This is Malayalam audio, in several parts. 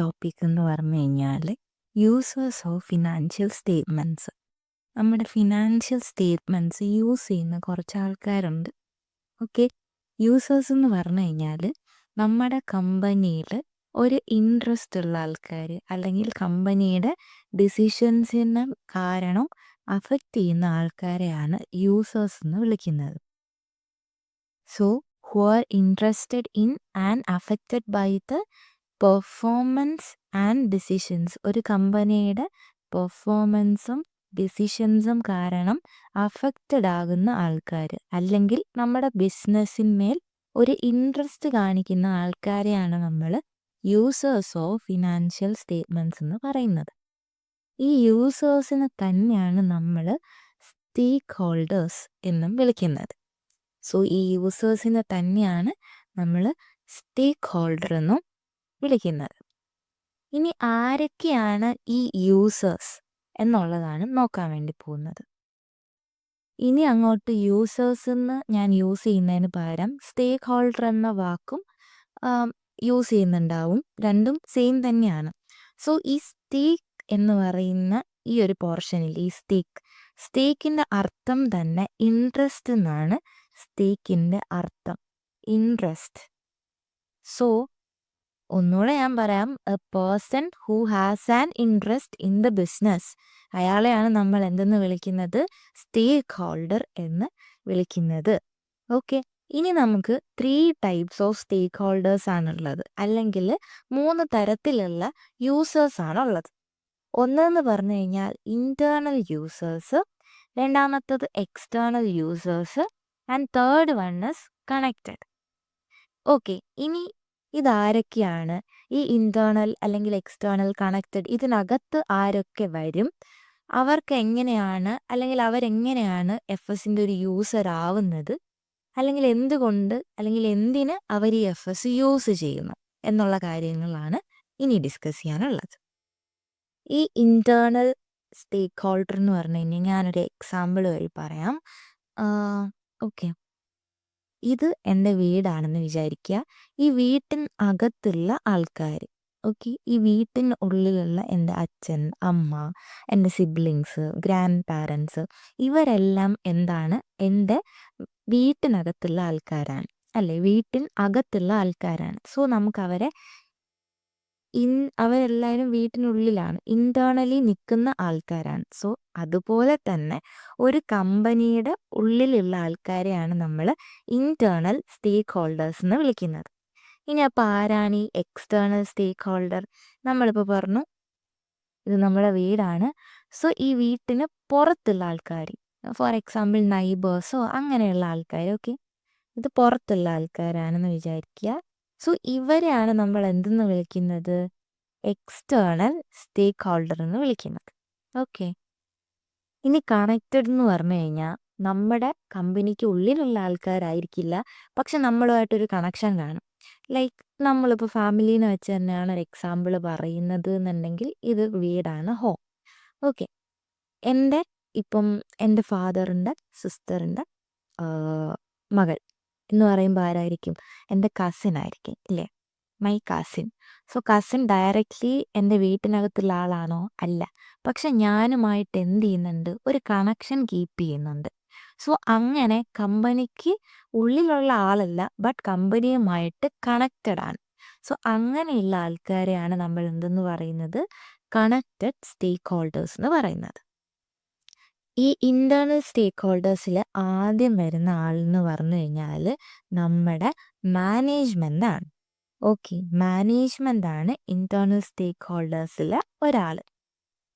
ടോപ്പിക് എന്ന് പറഞ്ഞു കഴിഞ്ഞാൽ യൂസേഴ്സ് ഓഫ് ഫിനാൻഷ്യൽ സ്റ്റേറ്റ്മെൻറ്റ്സ്. നമ്മുടെ ഫിനാൻഷ്യൽ സ്റ്റേറ്റ്മെൻറ്റ്സ് യൂസ് ചെയ്യുന്ന കുറച്ച് ആൾക്കാരുണ്ട്. ഓക്കെ, യൂസേഴ്സ് എന്ന് പറഞ്ഞു കഴിഞ്ഞാൽ നമ്മുടെ കമ്പനിയിൽ ഒരു ഇൻട്രസ്റ്റ് ഉള്ള ആൾക്കാർ, അല്ലെങ്കിൽ കമ്പനിയുടെ ഡിസിഷൻസിന് കാരണം അഫക്റ്റ് ചെയ്യുന്ന ആൾക്കാരെയാണ് യൂസേഴ്സ് എന്ന് വിളിക്കുന്നത്. So who are interested in and affected by the performance and decisions. ഒരു കമ്പനിയുടെ പെർഫോമൻസും ഡിസിഷൻസും കാരണം അഫക്റ്റഡ് ആകുന്ന ആൾക്കാർ, അല്ലെങ്കിൽ നമ്മുടെ ബിസിനസ്സിന്മേൽ ഒരു ഇൻട്രസ്റ്റ് കാണിക്കുന്ന ആൾക്കാരെയാണ് നമ്മൾ യൂസേഴ്സ് ഓഫ് ഫിനാൻഷ്യൽ സ്റ്റേറ്റ്മെൻറ്റ്സ് എന്ന് പറയുന്നത്. ഈ യൂസേഴ്സിനെ തന്നെയാണ് നമ്മൾ സ്റ്റേക്ക് ഹോൾഡേഴ്സ് എന്നും വിളിക്കുന്നത്. സോ ഈ യൂസേഴ്സിനെ തന്നെയാണ് നമ്മൾ സ്റ്റേക്ക് ഹോൾഡർ എന്നും വിളിക്കുന്നത്. ഇനി ആരൊക്കെയാണ് ഈ യൂസേഴ്സ് എന്നുള്ളതാണ് നോക്കാൻ വേണ്ടി പോകുന്നത്. ഇനി അങ്ങോട്ട് യൂസേഴ്സ് എന്ന് ഞാൻ യൂസ് ചെയ്യുന്നതിന് പകരം സ്റ്റേക്ക് ഹോൾഡർ എന്ന വാക്കും യൂസ് ചെയ്യുന്നുണ്ടാവും. രണ്ടും സെയിം തന്നെയാണ്. സോ ഈ സ്റ്റേക്ക് എന്ന് പറയുന്ന ഈ ഒരു പോർഷനിൽ ഈ സ്റ്റേക്കിൻ്റെ അർത്ഥം തന്നെ ഇൻട്രസ്റ്റ് എന്നാണ്. സ്റ്റേക്കിൻ്റെ അർത്ഥം ഇൻട്രസ്റ്റ്. സോ ഒന്നുകൂടെ ഞാൻ പറയാം, a person who has an interest in the business, അയാളെയാണ് നമ്മൾ എന്തെന്ന് വിളിക്കുന്നത്? സ്റ്റേക്ക് ഹോൾഡർ എന്ന് വിളിക്കുന്നത്. ഓക്കെ, ഇനി നമുക്ക് 3 ടൈപ്സ് ഓഫ് സ്റ്റേക്ക് ഹോൾഡേഴ്സ് ആണുള്ളത്, അല്ലെങ്കിൽ 3 തരത്തിലുള്ള യൂസേഴ്സ് ആണുള്ളത്. ഒന്നെന്ന് പറഞ്ഞു കഴിഞ്ഞാൽ ഇന്റേണൽ യൂസേഴ്സ്, രണ്ടാമത്തത് external users, and third one is connected. Okay, ഇനി ഇതാരൊക്കെയാണ്? ഈ ഇന്റേണൽ അല്ലെങ്കിൽ എക്സ്റ്റേണൽ, കണക്റ്റഡ്, ഇതിനകത്ത് ആരൊക്കെ വരും? അവർക്ക് എങ്ങനെയാണ്, അല്ലെങ്കിൽ അവരെങ്ങനെയാണ് FSൻ്റെ ഒരു യൂസർ ആവുന്നത്, അല്ലെങ്കിൽ എന്തുകൊണ്ട്, അല്ലെങ്കിൽ എന്തിന് അവർ ഈ FS യൂസ് ചെയ്യുന്നു എന്നുള്ള കാര്യങ്ങളാണ് ഇനി ഡിസ്കസ് ചെയ്യാനുള്ളത്. ഈ ഇന്റേണൽ സ്റ്റേക്ക് ഹോൾഡർ എന്ന് പറഞ്ഞു കഴിഞ്ഞാൽ ഞാനൊരു എക്സാമ്പിൾ വഴി പറയാം. ഓക്കെ, ഇത് എൻ്റെ വീടാണെന്ന് വിചാരിക്കുക. ഈ വീട്ടിനകത്തുള്ള ആൾക്കാർ, ഓക്കെ, ഈ വീട്ടിനുള്ളിലുള്ള എൻ്റെ അച്ഛൻ, അമ്മ, എൻ്റെ സിബ്ലിങ്സ്, ഗ്രാൻഡ് പാരൻസ്, ഇവരെല്ലാം എന്താണ്? എൻ്റെ വീട്ടിനകത്തുള്ള ആൾക്കാരാണ്, അല്ലേ? വീട്ടിനകത്തുള്ള ആൾക്കാരാണ്. സോ നമുക്ക് അവരെല്ലാവരും വീട്ടിനുള്ളിലാണ്, ഇന്റേണലി നിൽക്കുന്ന ആൾക്കാരാണ്. സോ അതുപോലെ തന്നെ ഒരു കമ്പനിയുടെ ഉള്ളിലുള്ള ആൾക്കാരെയാണ് നമ്മൾ ഇന്റേണൽ സ്റ്റേക്ക് ഹോൾഡേഴ്സ് എന്ന് വിളിക്കുന്നത്. ഇനി അപ്പോൾ ആരാണ് ഈ എക്സ്റ്റേണൽ സ്റ്റേക്ക് ഹോൾഡർ? നമ്മളിപ്പോൾ പറഞ്ഞു ഇത് നമ്മുടെ വീടാണ്. സോ ഈ വീട്ടിന് പുറത്തുള്ള ആൾക്കാർ, ഫോർ എക്സാമ്പിൾ നൈബേഴ്സോ അങ്ങനെയുള്ള ആൾക്കാർ, ഓക്കെ, ഇത് പുറത്തുള്ള ആൾക്കാരാണെന്ന് വിചാരിക്കുക. സോ ഇവരെയാണ് നമ്മൾ എന്തെന്ന് വിളിക്കുന്നത്? എക്സ്റ്റേണൽ സ്റ്റേക്ക് ഹോൾഡർ എന്ന് വിളിക്കുന്നത്. ഓക്കെ, ഇനി കണക്റ്റഡ് എന്ന് പറഞ്ഞു കഴിഞ്ഞാൽ നമ്മുടെ കമ്പനിക്ക് ഉള്ളിലുള്ള ആൾക്കാരായിരിക്കില്ല, പക്ഷെ നമ്മളുമായിട്ടൊരു കണക്ഷൻ കാണും. ലൈക്ക് നമ്മളിപ്പോൾ ഫാമിലീനെ വെച്ച് തന്നെയാണ് ഒരു എക്സാമ്പിൾ പറയുന്നത് എന്നുണ്ടെങ്കിൽ ഇത് വീടാണ്, ഹോം. ഓക്കെ, എൻ്റെ ഫാദറിൻ്റെ സിസ്റ്ററിൻ്റെ മകൾ എന്ന് പറയുമ്പോൾ ആരായിരിക്കും? എൻ്റെ കസിൻ ആയിരിക്കും, ഇല്ലേ? My cousin. So cousin directly എൻ്റെ വീട്ടിനകത്തുള്ള ആളാണോ? അല്ല, പക്ഷെ ഞാനുമായിട്ട് എന്ത് ചെയ്യുന്നുണ്ട്? ഒരു കണക്ഷൻ കീപ്പ് ചെയ്യുന്നുണ്ട്. സോ അങ്ങനെ കമ്പനിക്ക് ഉള്ളിലുള്ള ആളല്ല, ബട്ട് കമ്പനിയുമായിട്ട് കണക്റ്റഡ് ആണ്. സോ അങ്ങനെയുള്ള ആൾക്കാരെയാണ് നമ്മൾ എന്തെന്ന് പറയുന്നത്? കണക്റ്റഡ് സ്റ്റേക്ക് ഹോൾഡേഴ്സ് എന്ന് പറയുന്നത്. ഈ ഇന്റേണൽ സ്റ്റേക്ക് ഹോൾഡേഴ്സിൽ ആദ്യം വരുന്ന ആളെന്ന് പറഞ്ഞു കഴിഞ്ഞാൽ നമ്മുടെ മാനേജ്മെൻ്റ് ആണ്. ഓക്കെ, മാനേജ്മെൻ്റ് ആണ് ഇന്റേണൽ സ്റ്റേക്ക് ഹോൾഡേഴ്സിൽ ഒരാൾ.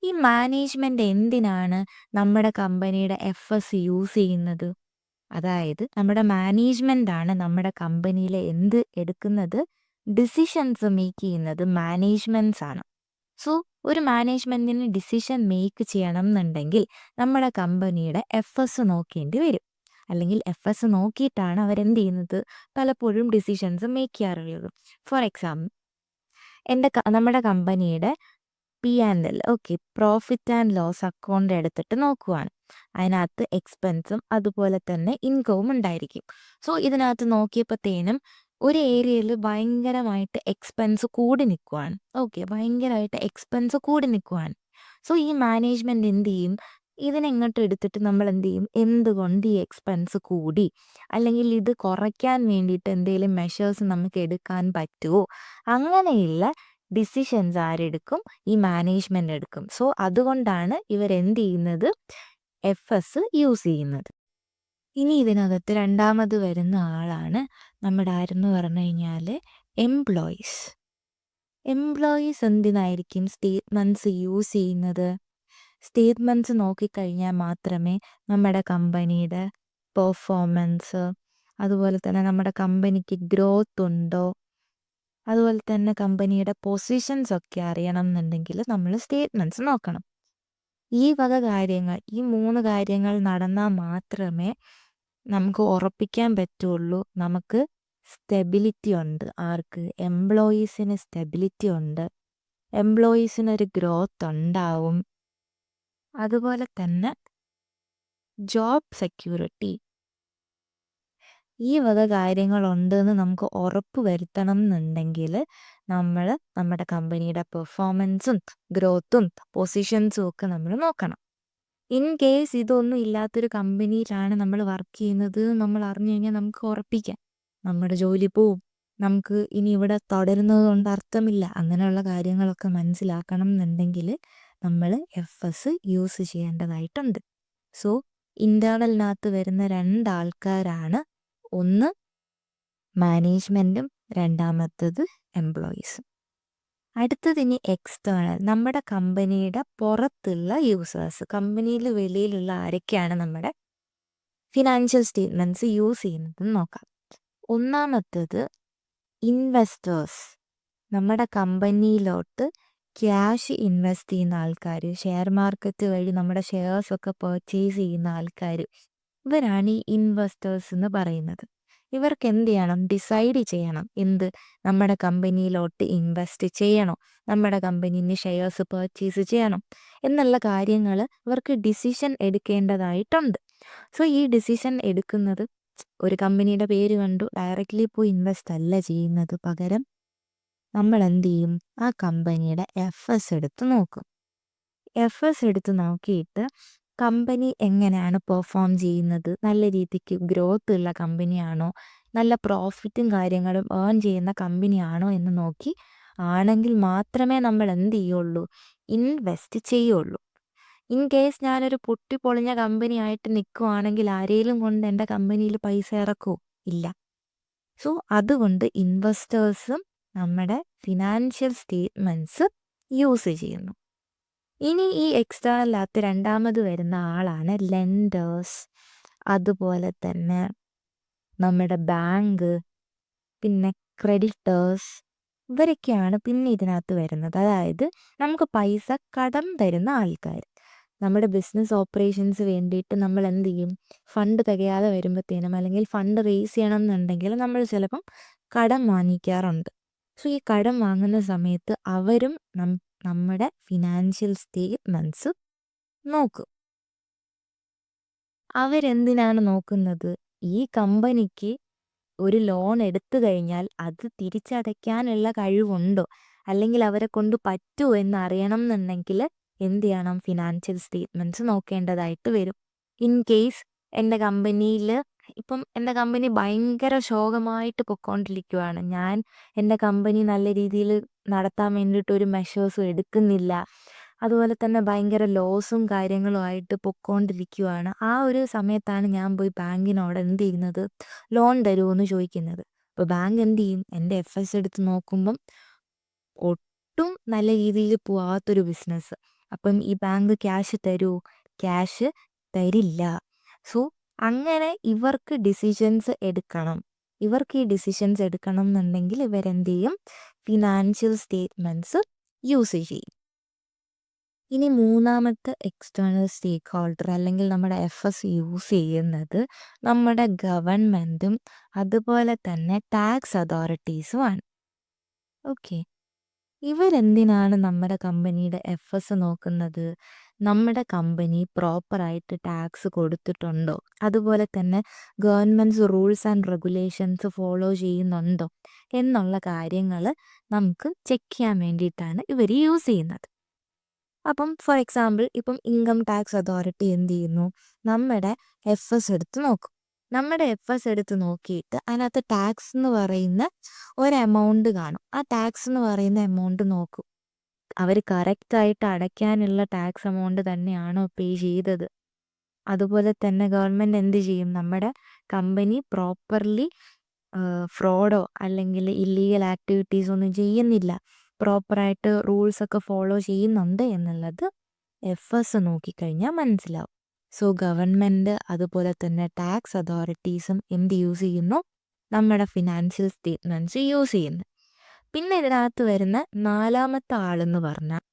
ഈ മാനേജ്മെൻ്റ് എന്തിനാണ് നമ്മുടെ കമ്പനിയുടെ FS യൂസ് ചെയ്യുന്നത്? അതായത് നമ്മുടെ മാനേജ്മെൻ്റ് ആണ് നമ്മുടെ കമ്പനിയിലെ എന്ത് എടുക്കുന്നത്? ഡിസിഷൻസ് മേക്ക് ചെയ്യുന്നത് മാനേജ്മെൻറ്റ്സ് ആണ്. സോ ഒരു മാനേജ്മെൻറ്റിന് ഡിസിഷൻ മേക്ക് ചെയ്യണം എന്നുണ്ടെങ്കിൽ നമ്മുടെ കമ്പനിയുടെ FS നോക്കേണ്ടി വരും, അല്ലെങ്കിൽ FS നോക്കിയിട്ടാണ് അവരെന്ത് ചെയ്യുന്നത്? പലപ്പോഴും ഡിസിഷൻസ് മേക്ക് ചെയ്യാറുള്ളത്. ഫോർ എക്സാമ്പിൾ, നമ്മുടെ കമ്പനിയുടെ P&L, okay, profit and loss account എടുത്തിട്ട് നോക്കുവാണ്. അതിനകത്ത് എക്സ്പെൻസും അതുപോലെ തന്നെ ഇൻകവും ഉണ്ടായിരിക്കും. സോ ഇതിനകത്ത് നോക്കിയപ്പോഴത്തേനും ഒരു ഏരിയയിൽ ഭയങ്കരമായിട്ട് എക്സ്പെൻസ് കൂടി നിൽക്കുവാണ്. ഓക്കെ. ഭയങ്കരമായിട്ട് എക്സ്പെൻസ് കൂടി നിൽക്കുവാണ്. സോ ഈ മാനേജ്മെന്റ് എന്ത് ചെയ്യും? ഇതിനെ ഇങ്ങോട്ട് എടുത്തിട്ട് നമ്മൾ എന്ത് ചെയ്യും? എന്തുകൊണ്ട് ഈ എക്സ്പെൻസ് കൂടി? അല്ലെങ്കിൽ ഇത് കുറയ്ക്കാൻ വേണ്ടിയിട്ട് എന്തെങ്കിലും മെഷേഴ്സ് നമുക്ക് എടുക്കാൻ പറ്റുമോ? അങ്ങനെയുള്ള ഡിസിഷൻസ് ആരെടുക്കും? ഈ മാനേജ്മെന്റ് എടുക്കും. സോ അതുകൊണ്ടാണ് ഇവരെന്ത് ചെയ്യുന്നത്? എഫ്എസ് യൂസ് ചെയ്യുന്നത്. ഇനി ഇതിനകത്ത് രണ്ടാമത് വരുന്ന ആളാണ് നമ്മുടെ ആരെന്ന് പറഞ്ഞു കഴിഞ്ഞാൽ എംപ്ലോയീസ്. എംപ്ലോയീസ് എന്തിനായിരിക്കും സ്റ്റേറ്റ്മെൻറ്റ്സ് യൂസ് ചെയ്യുന്നത്? സ്റ്റേറ്റ്മെൻറ്റ്സ് നോക്കിക്കഴിഞ്ഞാൽ മാത്രമേ നമ്മുടെ കമ്പനിയുടെ പെർഫോമൻസ്, അതുപോലെ തന്നെ നമ്മുടെ കമ്പനിക്ക് ഗ്രോത്ത് ഉണ്ടോ, അതുപോലെ തന്നെ കമ്പനിയുടെ പൊസിഷൻസ് ഒക്കെ അറിയണം എന്നുണ്ടെങ്കിൽ നമ്മൾ സ്റ്റേറ്റ്മെൻറ്റ്സ് നോക്കണം. ഈ വക കാര്യങ്ങൾ, ഈ 3 കാര്യങ്ങൾ നടന്നാൽ മാത്രമേ നമുക്ക് ഉറപ്പിക്കാൻ പറ്റുള്ളൂ നമുക്ക് സ്റ്റെബിലിറ്റി ഉണ്ട്. ആർക്ക്? എംപ്ലോയീസിന് സ്റ്റെബിലിറ്റി ഉണ്ട്, എംപ്ലോയീസിനൊരു ഗ്രോത്ത് ഉണ്ടാവും, അതുപോലെ തന്നെ ജോബ് സെക്യൂരിറ്റി. ഈ വക കാര്യങ്ങളുണ്ടെന്ന് നമുക്ക് ഉറപ്പ് വരുത്തണം എന്നുണ്ടെങ്കിൽ നമ്മൾ നമ്മുടെ കമ്പനിയുടെ പെർഫോമൻസും ഗ്രോത്തും പൊസിഷൻസും ഒക്കെ നമ്മൾ നോക്കണം. ഇൻ കേസ് ഇതൊന്നും ഇല്ലാത്തൊരു കമ്പനിയിലാണ് നമ്മൾ വർക്ക് ചെയ്യുന്നത് നമ്മൾ അറിഞ്ഞു കഴിഞ്ഞാൽ നമുക്ക് ഉറപ്പിക്കാം നമ്മുടെ ജോലി പോവും, നമുക്ക് ഇനി ഇവിടെ തുടരുന്നത് കൊണ്ട് അർത്ഥമില്ല. അങ്ങനെയുള്ള കാര്യങ്ങളൊക്കെ മനസ്സിലാക്കണം എന്നുണ്ടെങ്കിൽ നമ്മൾ എഫ്എസ് യൂസ് ചെയ്യേണ്ടതായിട്ടുണ്ട്. സോ ഇന്റേണലിനകത്ത് വരുന്ന 2 ആൾക്കാരാണ്, ഒന്ന് മാനേജ്മെന്റും രണ്ടാമത്തത് എംപ്ലോയീസും. അടുത്തത് ഇനി എക്സ്റ്റേണൽ, നമ്മുടെ കമ്പനിയുടെ പുറത്തുള്ള യൂസേഴ്സ്. കമ്പനിയിൽ വെളിയിലുള്ള ആരൊക്കെയാണ് നമ്മുടെ ഫിനാൻഷ്യൽ സ്റ്റേറ്റ്മെൻറ്റ്സ് യൂസ് ചെയ്യുന്നതെന്ന് നോക്കാം. ഒന്നാമത്തത് ഇൻവെസ്റ്റേഴ്സ്. നമ്മുടെ കമ്പനിയിലോട്ട് ക്യാഷ് ഇൻവെസ്റ്റ് ചെയ്യുന്ന ആൾക്കാർ, ഷെയർ മാർക്കറ്റ് വഴി നമ്മുടെ ഷെയർസ് ഒക്കെ പർച്ചേസ് ചെയ്യുന്ന ആൾക്കാർ, ഇവരാണ് ഈ ഇൻവെസ്റ്റേഴ്സ് എന്ന് പറയുന്നത്. ഇവർക്ക് എന്ത് ചെയ്യണം? ഡിസൈഡ് ചെയ്യണം എന്ത്? നമ്മുടെ കമ്പനിയിലോട്ട് ഇൻവെസ്റ്റ് ചെയ്യണോ, നമ്മുടെ കമ്പനിന് ഷെയർസ് പർച്ചേസ് ചെയ്യണം എന്നുള്ള കാര്യങ്ങൾ ഇവർക്ക് ഡിസിഷൻ എടുക്കേണ്ടതായിട്ടുണ്ട്. സോ ഈ ഡിസിഷൻ എടുക്കുന്നത് ഒരു കമ്പനിയുടെ പേര് കണ്ടു ഡയറക്റ്റ്ലി പോയി ഇൻവെസ്റ്റ് അല്ല ചെയ്യുന്നത്. പകരം നമ്മൾ എന്ത് ചെയ്യും? ആ കമ്പനിയുടെ എഫ്എസ് എടുത്ത് നോക്കും. എഫ്എസ് എടുത്ത് നോക്കിയിട്ട് കമ്പനി എങ്ങനെയാണ് പെർഫോം ചെയ്യുന്നത്, നല്ല രീതിക്ക് ഗ്രോത്ത് ഉള്ള കമ്പനിയാണോ, നല്ല പ്രോഫിറ്റും കാര്യങ്ങളും ഏൺ ചെയ്യുന്ന കമ്പനിയാണോ എന്ന് നോക്കി ആണെങ്കിൽ മാത്രമേ നമ്മൾ എന്ത് ചെയ്യുള്ളൂ? ഇൻവെസ്റ്റ് ചെയ്യുള്ളൂ. ഇൻ കേസ് ഞാനൊരു പൊട്ടിപ്പൊളിഞ്ഞ കമ്പനി ആയിട്ട് നിൽക്കുവാണെങ്കിൽ ആരെങ്കിലും കൊണ്ട് എൻ്റെ കമ്പനിയിൽ പൈസ ഇറക്കുമോ? ഇല്ല. സോ അതുകൊണ്ട് ഇൻവെസ്റ്റേഴ്സും നമ്മുടെ ഫിനാൻഷ്യൽ സ്റ്റേറ്റ്മെൻറ്റ്സ് യൂസ് ചെയ്യുന്നു. ഇനി ഈ എക്സ്റ്റേണലിനകത്ത് രണ്ടാമത് വരുന്ന ആളാണ് ലെൻഡേഴ്സ്, അതുപോലെ തന്നെ നമ്മുടെ ബാങ്ക്, പിന്നെ ക്രെഡിറ്റേഴ്സ്. ഇവരൊക്കെയാണ് പിന്നെ ഇതിനകത്ത് വരുന്നത്. അതായത് നമുക്ക് പൈസ കടം തരുന്ന ആൾക്കാർ. നമ്മുടെ ബിസിനസ് ഓപ്പറേഷൻസ് വേണ്ടിയിട്ട് നമ്മൾ എന്ത് ചെയ്യും? ഫണ്ട് തികയാതെ വരുമ്പോഴത്തേനും അല്ലെങ്കിൽ ഫണ്ട് റേസ് ചെയ്യണം എന്നുണ്ടെങ്കിൽ നമ്മൾ ചിലപ്പം കടം വാങ്ങിക്കാറുണ്ട്. സോ ഈ കടം വാങ്ങുന്ന സമയത്ത് അവരും നമ്മുടെ ഫിനാൻഷ്യൽ സ്റ്റേറ്റ്മെൻറ്റ്സ് നോക്കും. അവരെന്തിനാണ് നോക്കുന്നത്? ഈ കമ്പനിക്ക് ഒരു ലോൺ എടുത്തു കഴിഞ്ഞാൽ അത് തിരിച്ചടയ്ക്കാനുള്ള കഴിവുണ്ടോ, അല്ലെങ്കിൽ അവരെ കൊണ്ട് പറ്റുമോ എന്ന് അറിയണം എന്നുണ്ടെങ്കിൽ എന്ത് ചെയ്യണം? ഫിനാൻഷ്യൽ സ്റ്റേറ്റ്മെൻറ്റ്സ് നോക്കേണ്ടതായിട്ട് വരും. ഇൻ കേസ് എൻ്റെ കമ്പനിയിൽ ഇപ്പം എൻ്റെ കമ്പനി ഭയങ്കര ശോകമായിട്ട് പൊയ്ക്കൊണ്ടിരിക്കുകയാണ്, ഞാൻ എൻ്റെ കമ്പനി നല്ല രീതിയിൽ നടത്താൻ വേണ്ടിയിട്ട് ഒരു മെഷേഴ്സും എടുക്കുന്നില്ല, അതുപോലെ തന്നെ ഭയങ്കര ലോസും കാര്യങ്ങളുമായിട്ട് പൊയ്ക്കൊണ്ടിരിക്കുകയാണ്, ആ ഒരു സമയത്താണ് ഞാൻ പോയി ബാങ്കിനോട് എന്ത് ചെയ്യുന്നത്? ലോൺ തരുമോ എന്ന് ചോദിക്കുന്നത്. അപ്പോൾ ബാങ്ക് എന്ത് ചെയ്യും? എൻ്റെ എഫ്എസ് എടുത്ത് നോക്കുമ്പം ഒട്ടും നല്ല രീതിയിൽ പോവാത്തൊരു ബിസിനസ്. അപ്പം ഈ ബാങ്ക് ക്യാഷ് തരുമോ? ക്യാഷ് തരില്ല. സോ അങ്ങനെ ഇവർക്ക് ഡിസിഷൻസ് എടുക്കണം. ഇവർക്ക് ഈ ഡിസിഷൻസ് എടുക്കണം എന്നുണ്ടെങ്കിൽ ഇവരെന്ത് ചെയ്യും? ഫിനാൻഷ്യൽ സ്റ്റേറ്റ്മെൻറ്റ്സ് യൂസ് ചെയ്യും. ഇനി മൂന്നാമത്തെ എക്സ്റ്റേണൽ സ്റ്റേക്ക് ഹോൾഡർ അല്ലെങ്കിൽ നമ്മുടെ എഫ്എസ് യൂസ് ചെയ്യുന്നത് നമ്മുടെ ഗവൺമെൻറ്റും അതുപോലെ തന്നെ ടാക്സ് അതോറിറ്റീസുമാണ്. ഓക്കെ. ഇവരെന്തിനാണ് നമ്മുടെ കമ്പനിയുടെ എഫ്എസ് നോക്കുന്നത്? നമ്മുടെ കമ്പനി പ്രോപ്പറായിട്ട് ടാക്സ് കൊടുത്തിട്ടുണ്ടോ? അതുപോലെ തന്നെ governments rules and regulations follow ചെയ്യുന്നുണ്ടോ? എന്നുള്ള കാര്യങ്ങൾ നമുക്ക് ചെക്ക് ചെയ്യാൻ വേണ്ടിയിട്ടാണ് ഇവർ യൂസ് ചെയ്യുന്നത്. അപ്പം ഫോർ എക്സാമ്പിൾ ഇപ്പം ഇൻകം ടാക്സ് അതോറിറ്റി എന്ത് ചെയ്യുന്നു? നമ്മുടെ എഫ്എസ് എടുത്ത് നോക്കും. നമ്മുടെ എഫ്എസ് എടുത്ത് നോക്കിയിട്ട് അതിനകത്ത് ടാക്സ് എന്ന് പറയുന്ന ഒരു എമൗണ്ട് കാണും. ആ ടാക്സ് എന്ന് പറയുന്ന എമൗണ്ട് നോക്കും. അവർ കറക്റ്റായിട്ട് അടയ്ക്കാനുള്ള ടാക്സ് എമൗണ്ട് തന്നെയാണോ പേ ചെയ്തത്? അതുപോലെ തന്നെ ഗവൺമെൻറ് എന്ത് ചെയ്യും? നമ്മുടെ കമ്പനി പ്രോപ്പർലി ഫ്രോഡോ അല്ലെങ്കിൽ ഇല്ലീഗൽ ആക്ടിവിറ്റീസ് ഒന്നും ചെയ്യുന്നില്ല, പ്രോപ്പറായിട്ട് റൂൾസൊക്കെ ഫോളോ ചെയ്യുന്നുണ്ട് എന്നുള്ളത് എഫ്എസ് നോക്കിക്കഴിഞ്ഞാൽ മനസ്സിലാവും. സോ ഗവൺമെൻറ് അതുപോലെ തന്നെ ടാക്സ് അതോറിറ്റീസും എന്ത് യൂസ് ചെയ്യുന്നു? നമ്മുടെ ഫിനാൻഷ്യൽ സ്റ്റേറ്റ്മെൻറ്റ്സ് യൂസ് ചെയ്യുന്നു. പിന്നെ ഇതിനകത്ത് വരുന്ന നാലാമത്തെ ആളെന്ന് പറഞ്ഞാൽ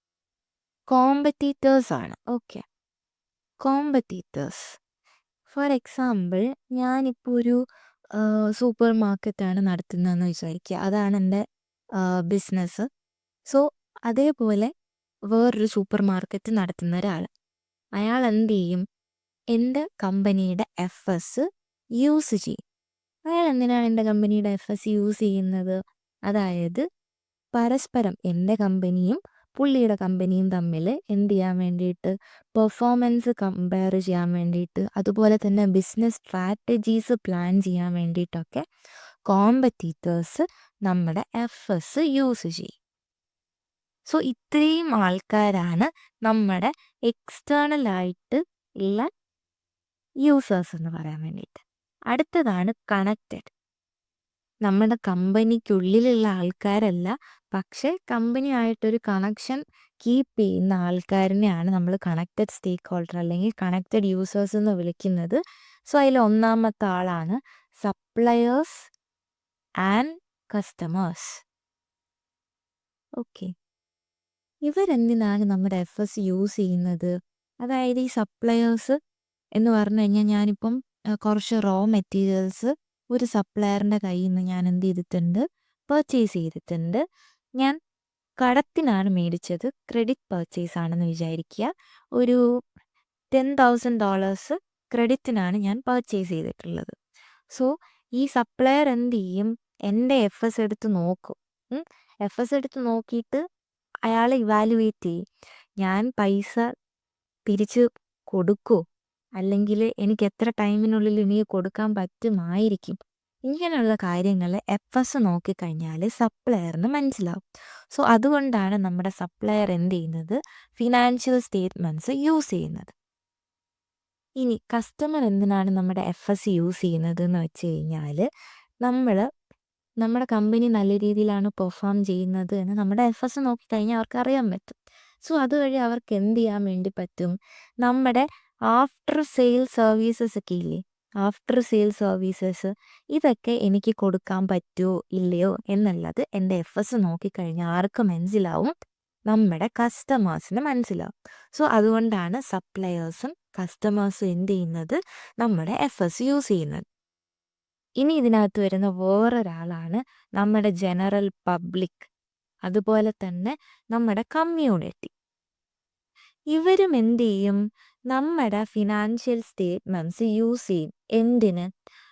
കോമ്പറ്റീറ്റേഴ്സാണ്. ഓക്കെ, കോമ്പറ്റീറ്റേഴ്സ് ഫോർ എക്സാമ്പിൾ ഞാനിപ്പോൾ ഒരു സൂപ്പർ മാർക്കറ്റാണ് നടത്തുന്നതെന്ന് വിചാരിക്കുക. അതാണ് എൻ്റെ ബിസിനസ്. സോ അതേപോലെ വേറൊരു സൂപ്പർ മാർക്കറ്റ് നടത്തുന്ന ഒരാൾ, അയാൾ എന്ത് ചെയ്യും? എൻ്റെ കമ്പനിയുടെ എഫ്എസ് യൂസ് ചെയ്യും. അയാൾ എന്തിനാണ് എൻ്റെ കമ്പനിയുടെ എഫ്എസ് യൂസ് ചെയ്യുന്നത്? അതായത് പരസ്പരം എൻ്റെ കമ്പനിയും പുള്ളിയുടെ കമ്പനിയും തമ്മിൽ എന്ത് ചെയ്യാൻ വേണ്ടിയിട്ട്? പെർഫോമൻസ് കമ്പയർ ചെയ്യാൻ വേണ്ടിയിട്ട്, അതുപോലെ തന്നെ ബിസിനസ് സ്ട്രാറ്റജീസ് പ്ലാൻ ചെയ്യാൻ വേണ്ടിയിട്ടൊക്കെ കോമ്പറ്റീറ്റേഴ്സ് നമ്മുടെ എഫ്എസ് യൂസ് ചെയ്യും. സോ ഇത്രയും ആൾക്കാരാണ് നമ്മുടെ എക്സ്റ്റേണലായിട്ട് ഉള്ള യൂസേഴ്സ് എന്ന് പറയാൻ വേണ്ടിയിട്ട്. അടുത്തതാണ് കണക്റ്റഡ്. നമ്മുടെ കമ്പനിക്കുള്ളിലുള്ള ആൾക്കാരല്ല, പക്ഷേ കമ്പനിയായിട്ടൊരു കണക്ഷൻ കീപ്പ് ചെയ്യുന്ന ആൾക്കാരിനെയാണ് നമ്മൾ കണക്റ്റഡ് സ്റ്റേക്ക് ഹോൾഡർ അല്ലെങ്കിൽ കണക്റ്റഡ് യൂസേഴ്സ് എന്ന് വിളിക്കുന്നത്. സോ അതിൽ ഒന്നാമത്തെ ആളാണ് സപ്ലയേഴ്സ് ആൻഡ് കസ്റ്റമേഴ്സ്. ഓക്കെ, ഇവരെന്തിനാണ് നമ്മുടെ എഫ്എസ് യൂസ് ചെയ്യുന്നത്? അതായത് ഈ സപ്ലയേഴ്സ് എന്ന് പറഞ്ഞു കഴിഞ്ഞാൽ ഞാനിപ്പം കുറച്ച് റോ മെറ്റീരിയൽസ് ഒരു സപ്ലയറിൻ്റെ കയ്യിൽ നിന്ന് ഞാൻ എന്ത് ചെയ്തിട്ടുണ്ട്? പർച്ചേസ് ചെയ്തിട്ടുണ്ട്. ഞാൻ കടത്തിനാണ് മേടിച്ചത്, ക്രെഡിറ്റ് പർച്ചേസ് ആണെന്ന് വിചാരിക്കുക. ഒരു $10,000 ക്രെഡിറ്റിനാണ് ഞാൻ പർച്ചേസ് ചെയ്തിട്ടുള്ളത്. സോ ഈ സപ്ലയർ എന്ത് ചെയ്യും? എൻ്റെ എഫ്എസ് എടുത്ത് നോക്കും. എഫ്എസ് എടുത്ത് നോക്കിയിട്ട് അയാൾ ഇവാലുവേറ്റ് ചെയ്യും, ഞാൻ പൈസ തിരിച്ച് കൊടുക്കുമോ, അല്ലെങ്കിൽ എനിക്ക് എത്ര ടൈമിനുള്ളിൽ എനിക്ക് കൊടുക്കാൻ പറ്റുമായിരിക്കും. ഇങ്ങനെയുള്ള കാര്യങ്ങൾ എഫ്എസ് നോക്കിക്കഴിഞ്ഞാൽ സപ്ലയറിന് മനസ്സിലാവും. സോ അതുകൊണ്ടാണ് നമ്മുടെ സപ്ലയർ എന്ത് ചെയ്യുന്നത്? ഫിനാൻഷ്യൽ സ്റ്റേറ്റ്മെൻറ്റ്സ് യൂസ് ചെയ്യുന്നത്. ഇനി കസ്റ്റമർ എന്തിനാണ് നമ്മുടെ എഫ്എസ് യൂസ് ചെയ്യുന്നത് എന്ന് വെച്ച് കഴിഞ്ഞാൽ, നമ്മുടെ കമ്പനി നല്ല രീതിയിലാണ് പെർഫോം ചെയ്യുന്നത് എന്ന് നമ്മുടെ എഫ്എസ് നോക്കിക്കഴിഞ്ഞാൽ അവർക്ക് അറിയാൻ പറ്റും. സോ അതുവഴി അവർക്ക് എന്ത് ചെയ്യാൻ വേണ്ടി പറ്റും? നമ്മുടെ ആഫ്റ്റർ സെയിൽ സർവീസസ് ഒക്കെ ഇല്ലേ, ആഫ്റ്റർ സെയിൽ സർവീസസ്, ഇതൊക്കെ എനിക്ക് കൊടുക്കാൻ പറ്റുമോ ഇല്ലയോ എന്നുള്ളത് എൻ്റെ എഫ്എസ് നോക്കിക്കഴിഞ്ഞാൽ ആർക്ക് മനസ്സിലാവും? നമ്മുടെ കസ്റ്റമേഴ്സിന് മനസ്സിലാവും. സോ അതുകൊണ്ടാണ് സപ്ലയേഴ്സും കസ്റ്റമേഴ്സും എന്ത് ചെയ്യുന്നത്? നമ്മുടെ എഫ്എസ് യൂസ് ചെയ്യുന്നത്. ഇനി ഇതിനകത്ത് വരുന്ന വേറൊരാളാണ് നമ്മുടെ ജനറൽ പബ്ലിക്, അതുപോലെ തന്നെ നമ്മുടെ കമ്മ്യൂണിറ്റി. ഇവരും എന്ത് ചെയ്യും? നമ്മുടെ ഫിനാൻഷ്യൽ സ്റ്റേറ്റ്മെൻറ്റ്സ് യൂസ് ചെയ്യും. എന്തിന്?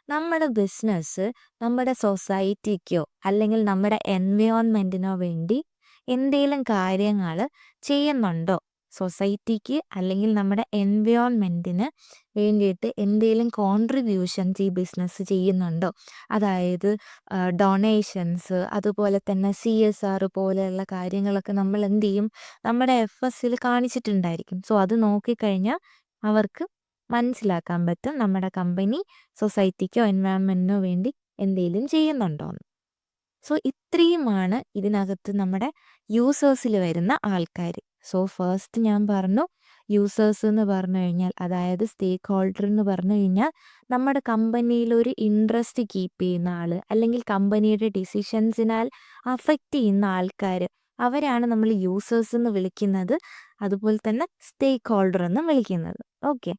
നമ്മുടെ ബിസിനസ് നമ്മുടെ സൊസൈറ്റിക്കോ അല്ലെങ്കിൽ നമ്മുടെ എൻവയോൺമെൻറ്റിനോ വേണ്ടി എന്തെങ്കിലും കാര്യങ്ങൾ ചെയ്യുന്നുണ്ടോ? സൊസൈറ്റിക്ക് അല്ലെങ്കിൽ നമ്മുടെ എൻവയോൺമെൻറ്റിന് വേണ്ടിയിട്ട് എന്തെങ്കിലും കോൺട്രിബ്യൂഷൻസ് ഈ ബിസിനസ് ചെയ്യുന്നുണ്ടോ? അതായത് ഡൊണേഷൻസ്, അതുപോലെ തന്നെ CSR പോലെയുള്ള കാര്യങ്ങളൊക്കെ നമ്മൾ എന്ത് ചെയ്യും? നമ്മുടെ എഫ്എസിൽ കാണിച്ചിട്ടുണ്ടായിരിക്കും. സോ അത് നോക്കിക്കഴിഞ്ഞാൽ അവർക്ക് മനസ്സിലാക്കാൻ പറ്റും നമ്മുടെ കമ്പനി സൊസൈറ്റിക്കോ എൻവയോൺമെൻറ്റിനോ വേണ്ടി എന്തെങ്കിലും ചെയ്യുന്നുണ്ടോ എന്ന്. സോ ഇത്രയുമാണ് ഇതിനകത്ത് നമ്മുടെ യൂസേഴ്സിൽ വരുന്ന ആൾക്കാർ. സോ ഫസ്റ്റ് ഞാൻ പറഞ്ഞു, യൂസേഴ്സ് എന്ന് പറഞ്ഞു കഴിഞ്ഞാൽ, അതായത് സ്റ്റേക്ക് ഹോൾഡർ എന്ന് പറഞ്ഞു കഴിഞ്ഞാൽ നമ്മുടെ കമ്പനിയിൽ ഒരു ഇൻട്രസ്റ്റ് കീപ്പ് ചെയ്യുന്ന ആൾ, അല്ലെങ്കിൽ കമ്പനിയുടെ ഡിസിഷൻസിനാൽ അഫക്റ്റ് ചെയ്യുന്ന ആൾക്കാർ, അവരാണ് നമ്മൾ യൂസേഴ്സ് എന്ന് വിളിക്കുന്നത്. അതുപോലെ തന്നെ സ്റ്റേക്ക് ഹോൾഡർ എന്ന് വിളിക്കുന്നത്. ഓക്കെ,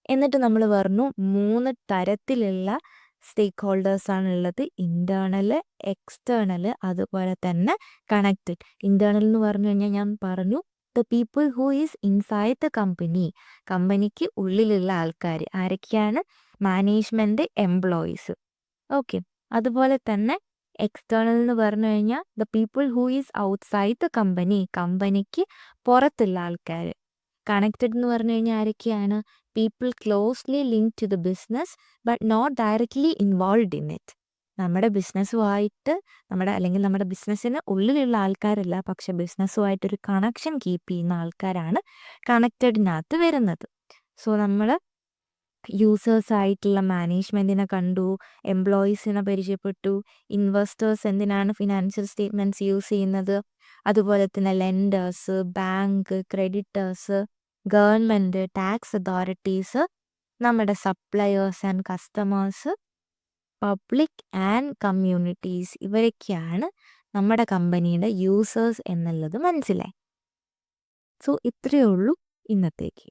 എന്നിട്ട് നമ്മൾ പറഞ്ഞു 3 തരത്തിലുള്ള സ്റ്റേക്ക് ഹോൾഡേഴ്സാണുള്ളത്. ഇന്റേണൽ, എക്സ്റ്റേണൽ, അതുപോലെ തന്നെ കണക്റ്റഡ്. ഇന്റേണൽ എന്ന് പറഞ്ഞു കഴിഞ്ഞാൽ ഞാൻ പറഞ്ഞു the people who is inside the company. കമ്പനിക്ക് ഉള്ളിലുള്ള ആൾക്കാർ ആരൊക്കെയാണ്? Management, employees. ഓക്കെ. അതുപോലെ തന്നെ എക്സ്റ്റേണൽ എന്ന് പറഞ്ഞു കഴിഞ്ഞാൽ the people who is outside the company. കമ്പനിക്ക് പുറത്തുള്ള ആൾക്കാർ. കണക്റ്റഡ് എന്ന് പറഞ്ഞു കഴിഞ്ഞാൽ ആരൊക്കെയാണ്? People closely link to the business but not directly involve in it. നമ്മുടെ ബിസിനസ്സുമായിട്ട് അല്ലെങ്കിൽ നമ്മുടെ ബിസിനസ്സിന് ഉള്ളിലുള്ള ആൾക്കാരല്ല, പക്ഷെ ബിസിനസ്സുമായിട്ടൊരു കണക്ഷൻ കീപ്പ് ചെയ്യുന്ന ആൾക്കാരാണ് കണക്റ്റഡിനകത്ത് വരുന്നത്. സോ നമ്മൾ യൂസേഴ്സ് ആയിട്ടുള്ള മാനേജ്മെന്റിനെ കണ്ടു, എംപ്ലോയീസിനെ പരിചയപ്പെട്ടു, ഇൻവെസ്റ്റേഴ്സ് എന്തിനാണ് ഫിനാൻഷ്യൽ സ്റ്റേറ്റ്മെന്റ്സ് യൂസ് ചെയ്യുന്നത്, അതുപോലെ തന്നെ lenders, bank, creditors, government, tax authorities, നമ്മുടെ suppliers and customers, public and communities, ഇവരൊക്കെയാണ് നമ്മുടെ കമ്പനിയുടെ യൂസേഴ്സ് എന്നുള്ളത് മനസ്സിലായി. സോ ഇത്രയേ ഉള്ളൂ ഇന്നത്തേക്ക്.